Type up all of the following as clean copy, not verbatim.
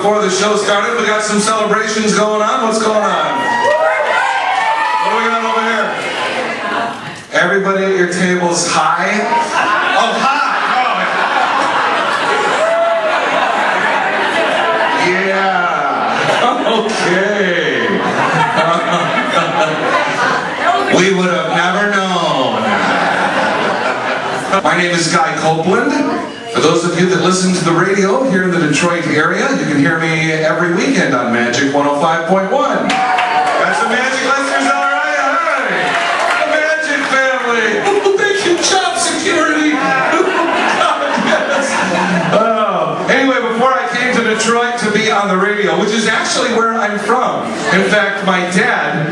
before the show started. We got some celebrations going on. What's going on? What do we got over here? Everybody at your table's high? Oh, high! Oh. Yeah. Okay. We would have never known. My name is Copland. For those of you that listen to the radio here in the Detroit area, you can hear me every weekend on Magic 105.1. Got some Magic listeners, all right? All right. The Magic family. Thank you, job security. Anyway, before I came to Detroit to be on the radio, which is actually where I'm from. In fact, my dad,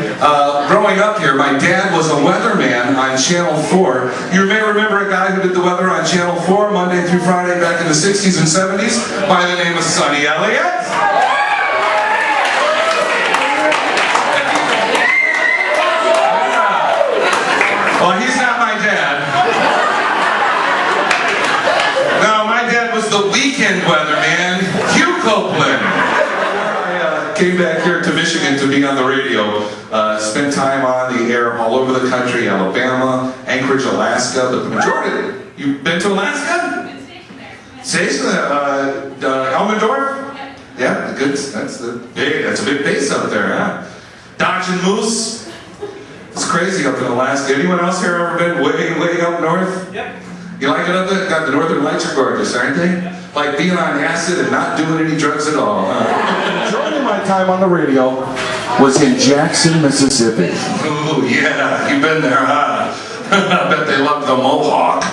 growing up here, my dad was a weatherman on Channel 4. You may remember a guy who did the weather on Channel 4 Monday through Friday back in the 60s and 70s by the name of Sonny Elliott. Well, he's not my dad. No, my dad was the weekend weatherman, Copland. I came back here to Michigan to be on the radio. Spent time on the air all over the country, Alabama, Anchorage, Alaska, but the majority. You've been to Alaska? Stationed Elmendorf? Yeah, good. That's a big base up there, huh? Dodging moose. It's crazy up in Alaska. Anyone else here ever been way up north? Yep. You like it up there? God, the northern lights are gorgeous, aren't they? Like being on acid and not doing any drugs at all, huh? Majority of my time on the radio was in Jackson, Mississippi. Ooh, yeah, you've been there, huh? I bet they love the Mohawk.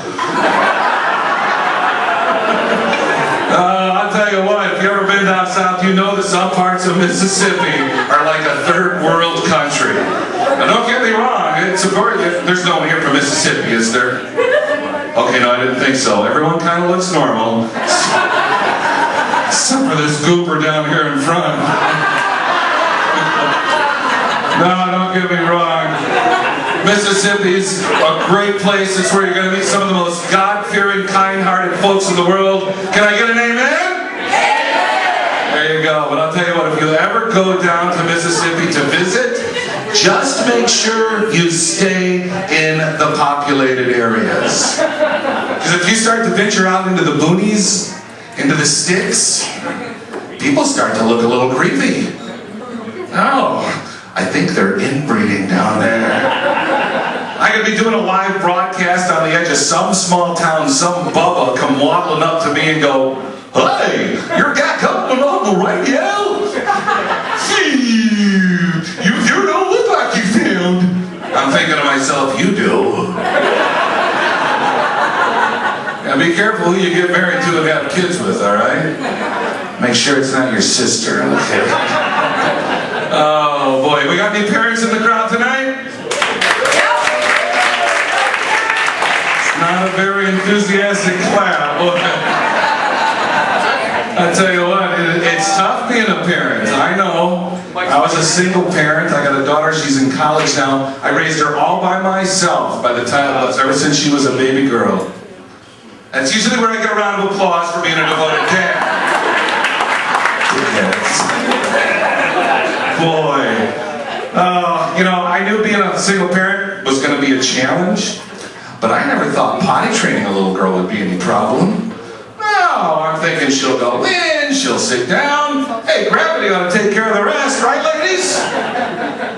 I'll tell you what, if you've ever been down south, you know that some parts of Mississippi are like a third world country. Now don't get me wrong, there's no one here from Mississippi, is there? Okay, no, I didn't think so. Everyone kind of looks normal. Except for this goober down here in front. No, don't get me wrong. Mississippi's a great place. It's where you're going to meet some of the most God-fearing, kind-hearted folks in the world. Can I get an amen? There you go. But I'll tell you what, if you ever go down to Mississippi to visit, just make sure you stay in the populated areas. Because if you start to venture out into the boonies, into the sticks, people start to look a little creepy. Oh, I think they're inbreeding down there. I could be doing a live broadcast on the edge of some small town, some bubba come waddling up to me and go, "Hey, you're Guy Copland on the radio? You don't look like you found." I'm thinking to myself, you do. Now be careful who you get married to and have kids with, alright? Make sure it's not your sister, okay? Oh boy, we got any parents in the crowd tonight? It's not a very enthusiastic clap. I tell you what, it's tough being a parent, I know. I was a single parent. I got a daughter, she's in college now. I raised her all by myself by the time ever since she was a baby girl. That's usually where I get a round of applause for being a devoted dad. Boy. You know, I knew being a single parent was going to be a challenge, but I never thought potty training a little girl would be any problem. No, I'm thinking she'll go in, she'll sit down. Hey, gravity ought to take care of the rest, right, ladies?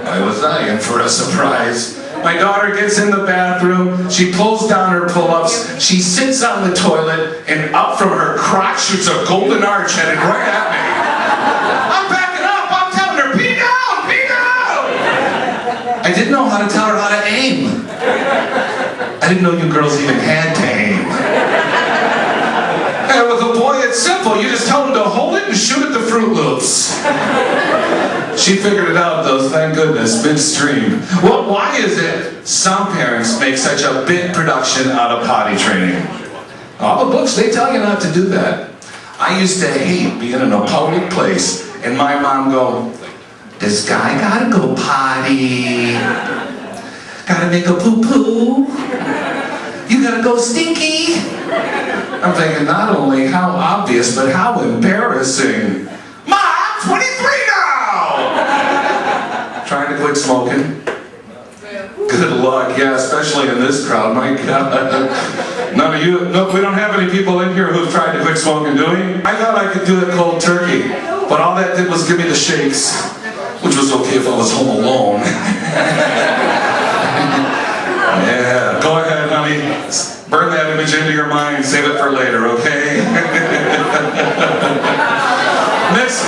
Why was I in for a surprise? My daughter gets in the bathroom, she pulls down her pull-ups, she sits on the toilet, and up from her crotch shoots a golden arch headed right at me. I'm backing up, I'm telling her, pee down, pee down! I didn't know how to tell her how to aim. I didn't know you girls even had to aim. And with a boy, it's simple. You just tell him to hold it and shoot at the Fruit Loops. She figured it out, though, thank goodness, midstream. Well, why is it some parents make such a big production out of potty training? All the books, they tell you not to do that. I used to hate being in a public place and my mom go, "This guy gotta go potty. Gotta make a poo-poo. You gotta go stinky." I'm thinking, not only how obvious, but how embarrassing. Mom! 23 now! Trying to quit smoking. Good luck, yeah, especially in this crowd, my God. None of you, no, we don't have any people in here who've tried to quit smoking, do we? I thought I could do it cold turkey, but all that did was give me the shakes, which was okay if I was home alone. Yeah, go ahead, honey. Burn that image into your mind, save it for later, okay? Next.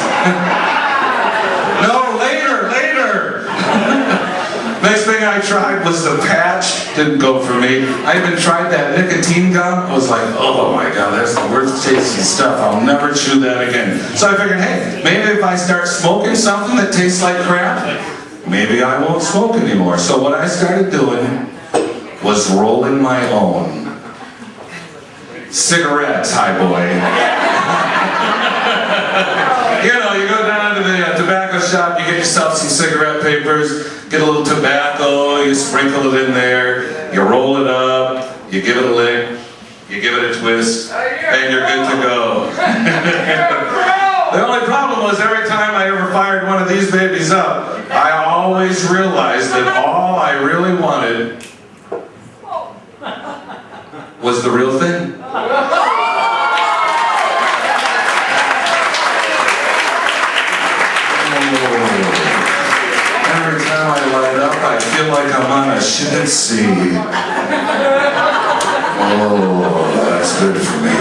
No, later. Next thing I tried was the patch. Didn't go for me. I even tried that nicotine gum. I was like, oh my God, that's the worst tasting stuff. I'll never chew that again. So I figured, hey, maybe if I start smoking something that tastes like crap, maybe I won't smoke anymore. So what I started doing was rolling my own cigarettes, hi boy. You know, you go down to the tobacco shop, you get yourself some cigarette papers, get a little tobacco, you sprinkle it in there, you roll it up, you give it a lick, you give it a twist, and you're good to go. The only problem was every time I ever fired one of these babies up, I always realized that all I really wanted was the real thing. Every time I light up, I feel like I'm on a ship at sea. Oh, that's good for me.